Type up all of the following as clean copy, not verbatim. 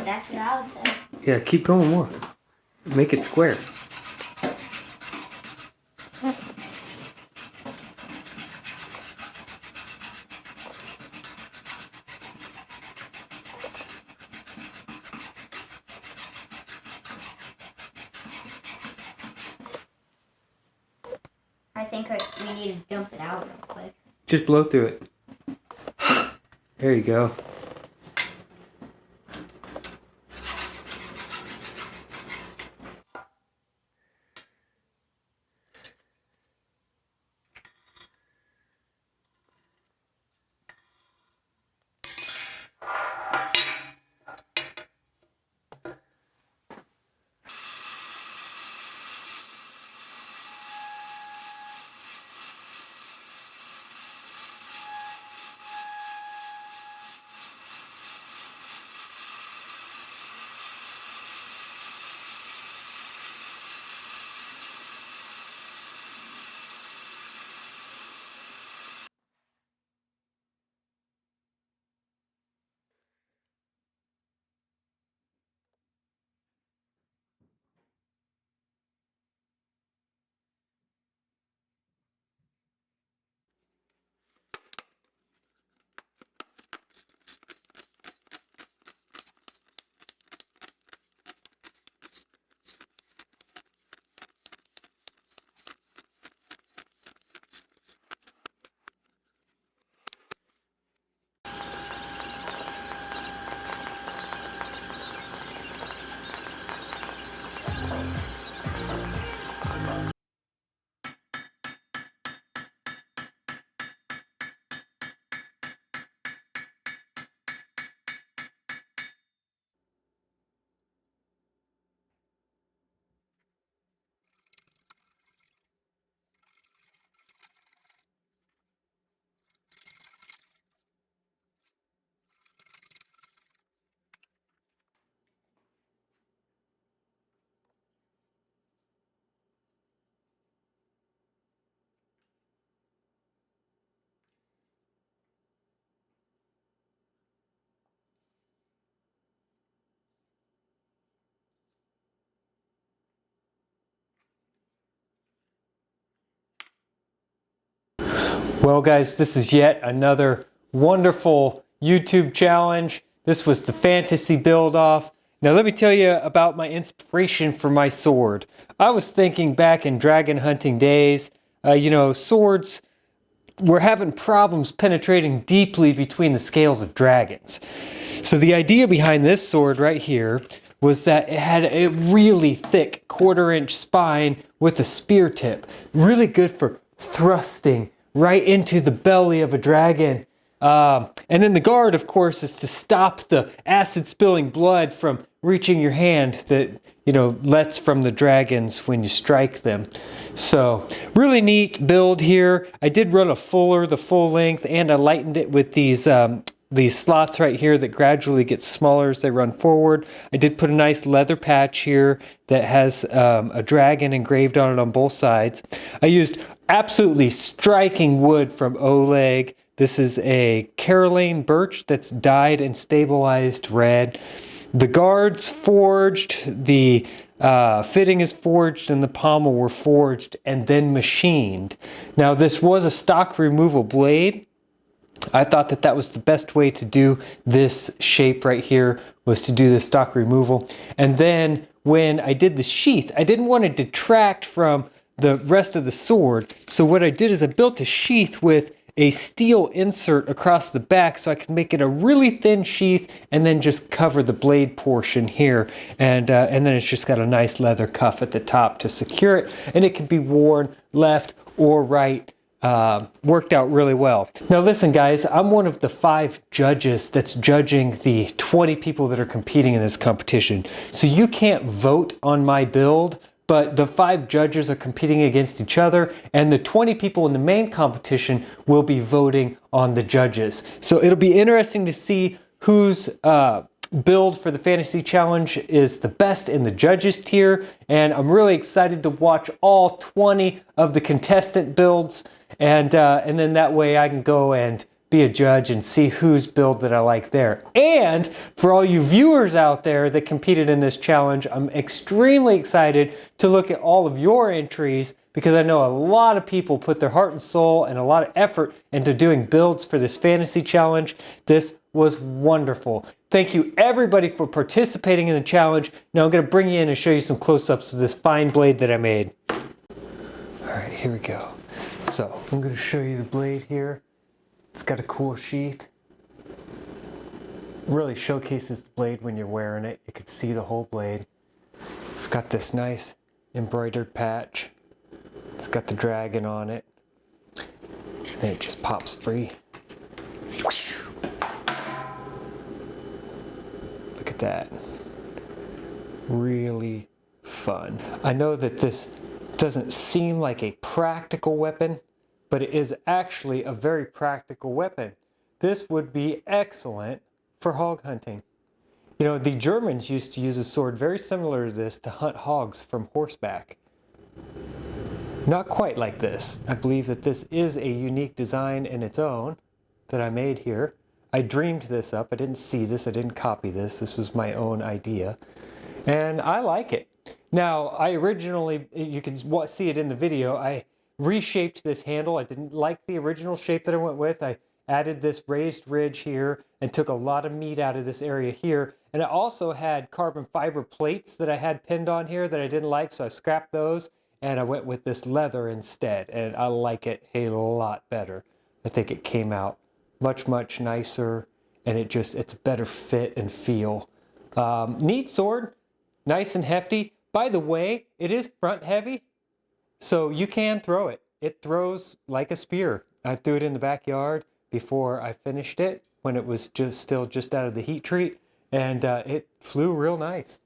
That's what I would say. Yeah, keep going more. Make it square. I think we need to dump it out real quick. Just blow through it. There you go. Well guys, this is yet another wonderful YouTube challenge. This was the fantasy build off. Now let me tell you about my inspiration for my sword. I was thinking back in dragon hunting days, swords were having problems penetrating deeply between the scales of dragons. So the idea behind this sword right here was that it had a really thick 1/4 inch spine with a spear tip. Really good for thrusting right into the belly of a dragon. And then the guard, of course, is to stop the acid spilling blood from reaching your hand that, lets from the dragons when you strike them. So really neat build here. I did run a fuller, the full length, and I lightened it with these slots right here that gradually get smaller as they run forward. I did put a nice leather patch here that has a dragon engraved on it on both sides. I used absolutely striking wood from Oleg. This is a Caroline birch that's dyed and stabilized red. The guards forged, the fitting is forged, and the pommel were forged and then machined. Now this was a stock removal blade. I thought that was the best way to do this shape right here, was to do the stock removal. And then when I did the sheath, I didn't want to detract from the rest of the sword. So what I did is I built a sheath with a steel insert across the back so I could make it a really thin sheath and then just cover the blade portion here. And then it's just got a nice leather cuff at the top to secure it. And it can be worn left or right. Worked out really well. Now listen guys, I'm one of the 5 judges that's judging the 20 people that are competing in this competition. So you can't vote on my build, but the 5 judges are competing against each other, and the 20 people in the main competition will be voting on the judges. So it'll be interesting to see whose build for the fantasy challenge is the best in the judges tier, and I'm really excited to watch all 20 of the contestant builds, and then that way I can go and be a judge and see whose build that I like there. And for all you viewers out there that competed in this challenge, I'm extremely excited to look at all of your entries because I know a lot of people put their heart and soul and a lot of effort into doing builds for this fantasy challenge. This was wonderful. Thank you everybody for participating in the challenge. Now I'm going to bring you in and show you some close-ups of this fine blade that I made. All right, here we go. So I'm going to show you the blade here. It's got a cool sheath. Really showcases the blade when you're wearing it. You can see the whole blade. It's got this nice embroidered patch. It's got the dragon on it. And it just pops free. Look at that. Really fun. I know that this doesn't seem like a practical weapon, but it is actually a very practical weapon. This would be excellent for hog hunting. You know, the Germans used to use a sword very similar to this to hunt hogs from horseback. Not quite like this. I believe that this is a unique design in its own that I made here. I dreamed this up. I didn't see this. I didn't copy this. This was my own idea. And I like it. Now, I originally, you can see it in the video, I reshaped this handle. I didn't like the original shape that I went with. I added this raised ridge here and took a lot of meat out of this area here. And I also had carbon fiber plates that I had pinned on here that I didn't like, so I scrapped those and I went with this leather instead. And I like it a lot better. I think it came out much, much nicer, and it's a better fit and feel. Neat sword, nice and hefty. By the way, it is front heavy, so you can throw it. It throws like a spear. I threw it in the backyard before I finished it when it was still just out of the heat treat, and it flew real nice.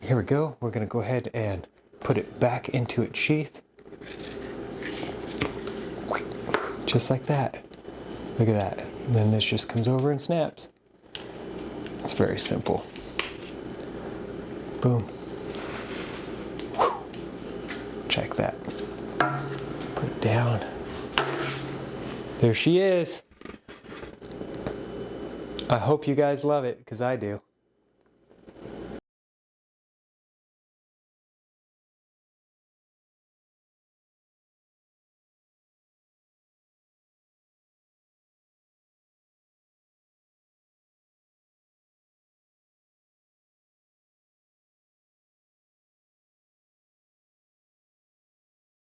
Here we go. We're going to go ahead and put it back into its sheath. Just like that. Look at that. And then this just comes over and snaps. It's very simple. Boom. Check that. Put it down. There she is. I hope you guys love it, because I do.